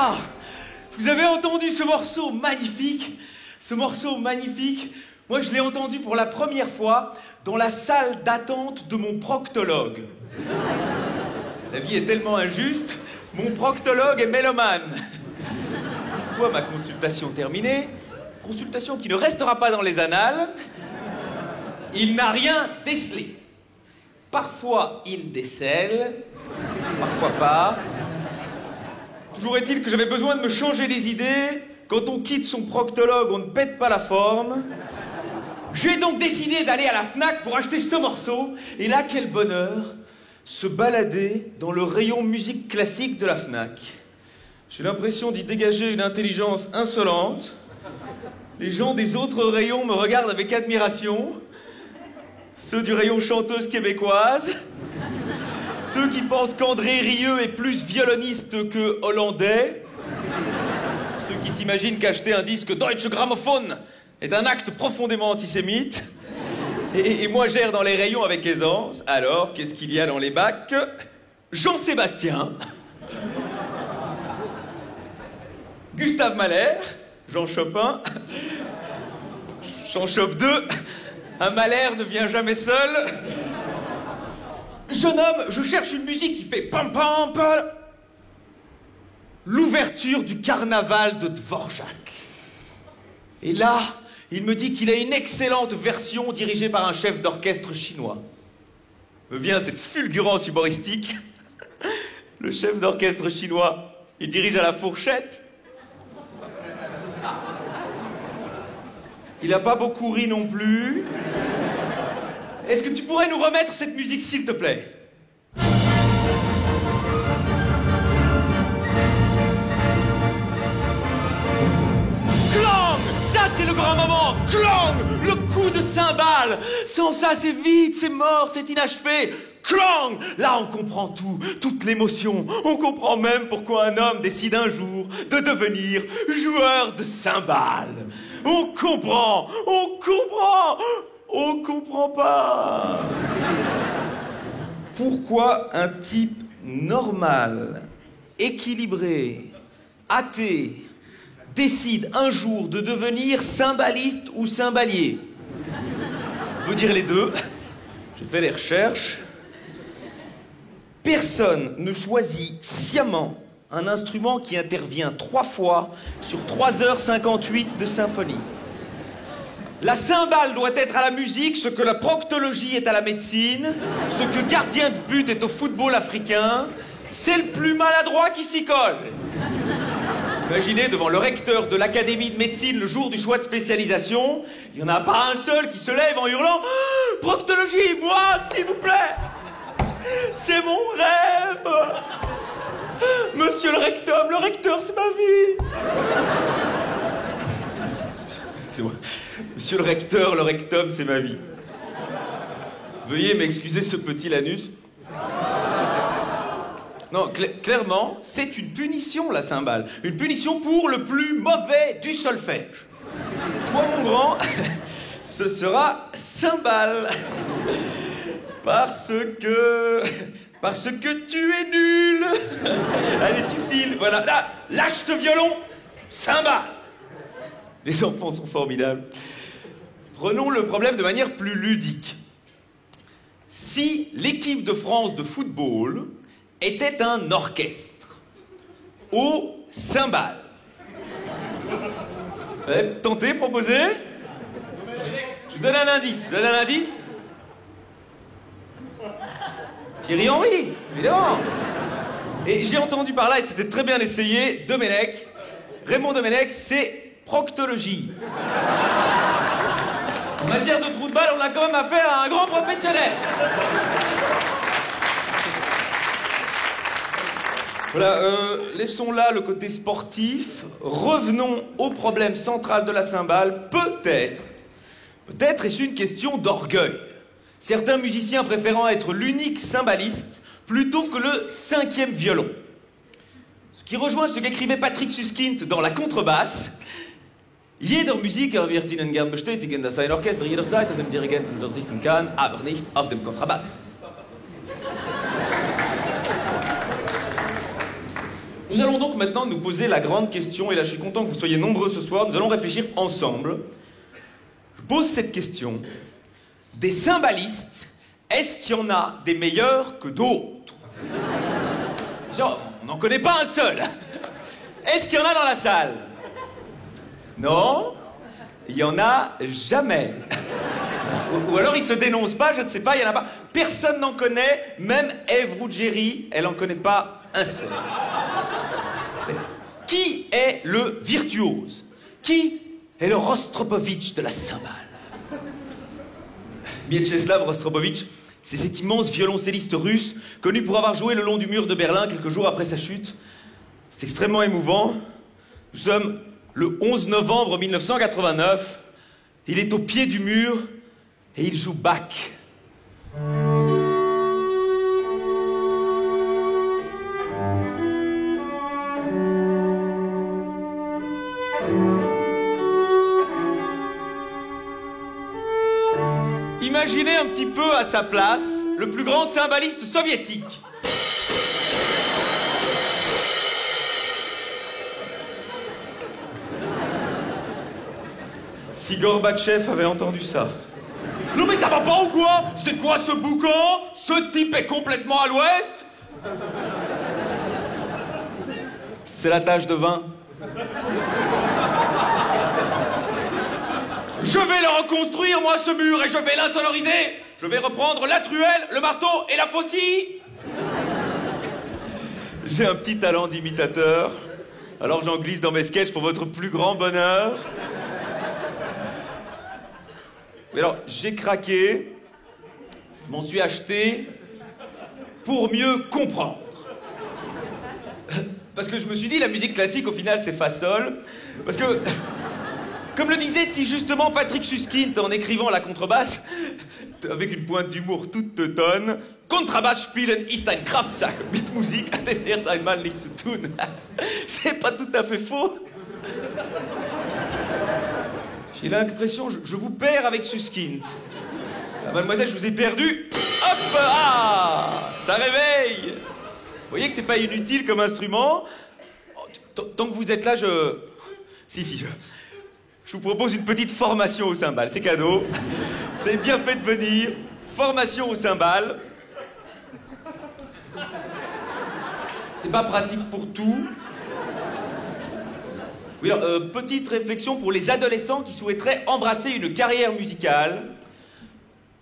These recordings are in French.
Ah, vous avez entendu ce morceau magnifique? Ce morceau magnifique, moi je l'ai entendu pour la première fois dans la salle d'attente de mon proctologue. La vie est tellement injuste, mon proctologue est mélomane. Une fois ma consultation terminée, consultation qui ne restera pas dans les annales, il n'a rien décelé. Parfois il décèle, parfois pas. Toujours est-il que j'avais besoin de me changer les idées. Quand on quitte son proctologue, on ne pète pas la forme. J'ai donc décidé d'aller à la Fnac pour acheter ce morceau. Et là, quel bonheur, se balader dans le rayon musique classique de la Fnac. J'ai l'impression d'y dégager une intelligence insolente. Les gens des autres rayons me regardent avec admiration. Ceux du rayon chanteuse québécoise. Ceux qui pensent qu'André Rieu est plus violoniste que hollandais. Ceux qui s'imaginent qu'acheter un disque Deutsche Grammophon est un acte profondément antisémite. Et moi j'erre dans les rayons avec aisance. Alors, qu'est-ce qu'il y a dans les bacs? Jean-Sébastien. Gustave Mahler. Jean Chopin. Jean Chop 2. Un Mahler ne vient jamais seul. Jeune homme, je cherche une musique qui fait pam pam pam. L'ouverture du carnaval de Dvorak. Et là, il me dit qu'il a une excellente version dirigée par un chef d'orchestre chinois. Me vient cette fulgurance humoristique. Le chef d'orchestre chinois, il dirige à la fourchette. Il n'a pas beaucoup ri non plus. Est-ce que tu pourrais nous remettre cette musique, s'il te plaît? Clang! Ça, c'est le grand moment! Clang! Le coup de cymbale! Sans ça, c'est vide, c'est mort, c'est inachevé! Clang! Là, on comprend tout, toute l'émotion. On comprend même pourquoi un homme décide un jour de devenir joueur de cymbales. On comprend! On comprend! On comprend pas. Pourquoi un type normal, équilibré, athée, décide un jour de devenir cymbaliste ou cymbalier? Je veux dire les deux. J'ai fait les recherches. Personne ne choisit sciemment un instrument qui intervient 3 fois sur 3h58 de symphonie. La cymbale doit être à la musique ce que la proctologie est à la médecine, ce que gardien de but est au football africain. C'est le plus maladroit qui s'y colle. Imaginez devant le recteur de l'académie de médecine le jour du choix de spécialisation, il n'y en a pas un seul qui se lève en hurlant « Proctologie, moi, s'il vous plaît! C'est mon rêve! Monsieur le recteur, c'est ma vie! » Excusez-moi. Monsieur le rectum, c'est ma vie. Veuillez m'excuser ce petit lanus. Non, clairement, c'est une punition, la cymbale. Une punition pour le plus mauvais du solfège. Toi, mon grand, ce sera cymbale. Parce que tu es nul. Allez, tu files. Voilà, là, lâche ce violon. Cymbale. Les enfants sont formidables. Prenons le problème de manière plus ludique. Si l'équipe de France de football était un orchestre aux cymbales. Tentez, proposez. Je vous donne un indice. Thierry Henry, évidemment. Et j'ai entendu par là, et c'était très bien essayé, Domenech. Raymond Domenech, c'est proctologie. En matière de trou de balle, on a quand même affaire à un grand professionnel. Voilà, laissons là le côté sportif. Revenons au problème central de la cymbale. Peut-être est-ce une question d'orgueil. Certains musiciens préférant être l'unique cymbaliste plutôt que le 5e violon. Ce qui rejoint ce qu'écrivait Patrick Suskind dans La Contrebasse. Jeder Musiker wird Ihnen gern bestätigen, dass ein Orchester jederzeit auf dem Dirigenten verzichten kann, aber nicht auf dem Kontrabass. Nous allons donc maintenant nous poser la grande question, et là je suis content que vous soyez nombreux ce soir, nous allons réfléchir ensemble. Je pose cette question. Des cymbalistes, est-ce qu'il y en a des meilleurs que d'autres? Genre, on n'en connaît pas un seul. Est-ce qu'il y en a dans la salle? Non, il y en a jamais. Ou alors ils se dénoncent pas, je ne sais pas, il y en a pas. Personne n'en connaît, même Ève Ruggieri, elle n'en connaît pas un seul. Qui est le virtuose? Qui est le Rostropovitch de la cymbale? Mieczysław Rostropovitch, c'est cet immense violoncelliste russe, connu pour avoir joué le long du mur de Berlin quelques jours après sa chute. C'est extrêmement émouvant. Nous sommes le 11 novembre 1989. Il est au pied du mur et il joue Bach. Imaginez un petit peu à sa place le plus grand cymbaliste soviétique. Si Gorbatchev avait entendu ça. Non mais ça va pas ou quoi? C'est quoi ce boucan? Ce type est complètement à l'ouest? C'est la tache de vin. Je vais le reconstruire, moi, ce mur, et je vais l'insonoriser. Je vais reprendre la truelle, le marteau et la faucille. J'ai un petit talent d'imitateur, alors j'en glisse dans mes sketchs pour votre plus grand bonheur. Mais alors, j'ai craqué, je m'en suis acheté pour mieux comprendre. Parce que je me suis dit, la musique classique, au final, c'est fa sol. Parce que... Comme le disait si justement Patrick Suskind en écrivant la contrebasse, avec une pointe d'humour toute teutonne, Kontrabass spielen ist ein Kraftsack, mit Musik hat es erst einmal nichts zu tun. C'est pas tout à fait faux. J'ai l'impression, je vous perds avec Suskind. Ah, mademoiselle, je vous ai perdu. Hop, ah, ça réveille. Vous voyez que c'est pas inutile comme instrument. Tant que vous êtes là, je vous propose une petite formation aux cymbales, c'est cadeau. Vous avez bien fait de venir. Formation aux cymbales. C'est pas pratique pour tout. Oui, alors, petite réflexion pour les adolescents qui souhaiteraient embrasser une carrière musicale.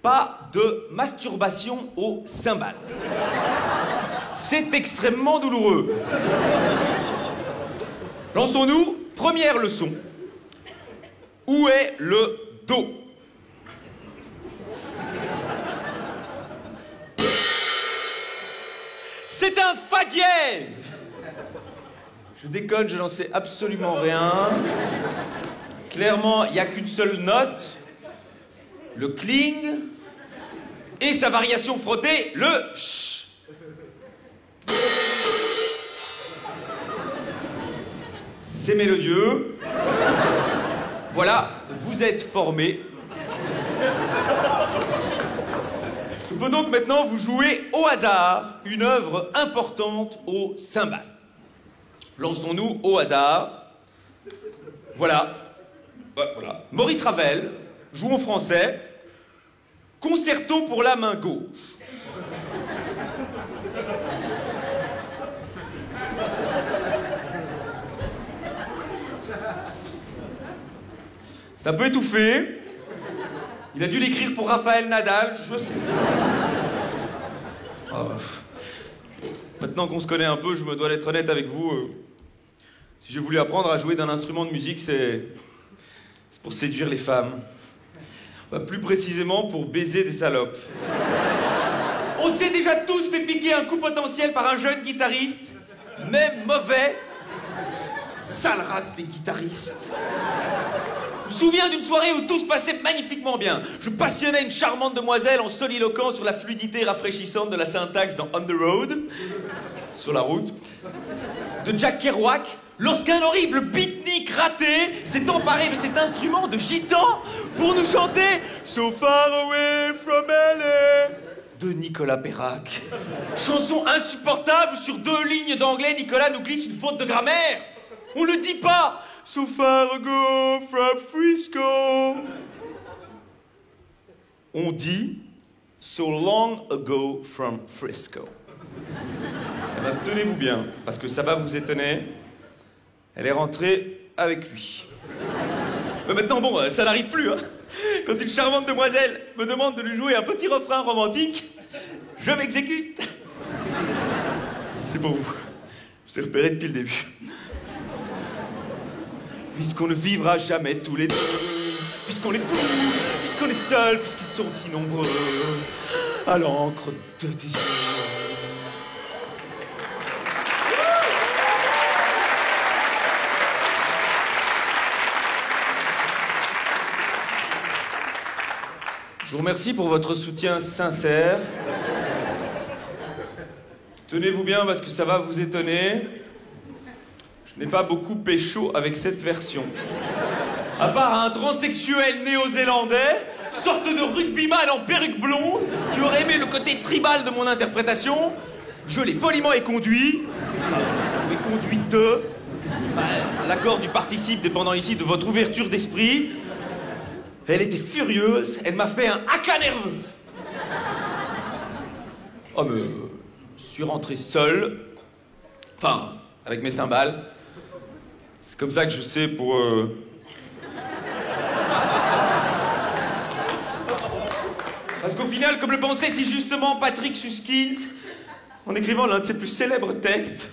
Pas de masturbation aux cymbales. C'est extrêmement douloureux. Lançons-nous. Première leçon. Où est le Do? C'est un Fa dièse. Je déconne, je n'en sais absolument rien. Clairement, il n'y a qu'une seule note. Le cling. Et sa variation frottée, le ch. C'est mélodieux. Voilà, vous êtes formés. Je peux donc maintenant vous jouer au hasard une œuvre importante au cymbale. Lançons-nous au hasard. Voilà. Voilà. Maurice Ravel joue en français. Concerto pour la main gauche. C'est un peu étouffé. Il a dû l'écrire pour Raphaël Nadal, je sais. Maintenant qu'on se connaît un peu, je me dois d'être honnête avec vous. Si j'ai voulu apprendre à jouer d'un instrument de musique, c'est pour séduire les femmes. Plus précisément, pour baiser des salopes. On s'est déjà tous fait piquer un coup potentiel par un jeune guitariste, même mauvais. Sale race, les guitaristes. Je me souviens d'une soirée où tout se passait magnifiquement bien. Je passionnais une charmante demoiselle en soliloquant sur la fluidité rafraîchissante de la syntaxe dans On the Road, sur la route, de Jack Kerouac, lorsqu'un horrible beatnik raté s'est emparé de cet instrument de gitan pour nous chanter So Far Away from LA de Nicolas Perrac. Chanson insupportable, sur 2 lignes d'anglais, Nicolas nous glisse une faute de grammaire. On le dit pas. So far ago from Frisco. On dit so long ago from Frisco. Eh ben, tenez-vous bien, parce que ça va vous étonner. Elle est rentrée avec lui. Mais maintenant, bon, ça n'arrive plus, hein. Quand une charmante demoiselle me demande de lui jouer un petit refrain romantique, je m'exécute. C'est pour vous. Je vous ai repéré depuis le début. Puisqu'on ne vivra jamais tous les deux, puisqu'on est fous, puisqu'on est seuls, puisqu'ils sont si nombreux, à l'encre de tes yeux. Je vous remercie pour votre soutien sincère. Tenez-vous bien parce que ça va vous étonner. Je n'ai pas beaucoup pécho avec cette version. À part un transsexuel néo-zélandais, sorte de rugbyman en perruque blonde, qui aurait aimé le côté tribal de mon interprétation, je l'ai poliment éconduit. Éconduite. L'accord du participe dépendant ici de votre ouverture d'esprit. Elle était furieuse, elle m'a fait un haka nerveux. Oh, mais je suis rentré seul. Enfin, avec mes cymbales. C'est comme ça que je sais pour... Parce qu'au final, comme le pensait si justement Patrick Suskind, en écrivant l'un de ses plus célèbres textes,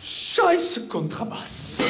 Scheiße Contrabass.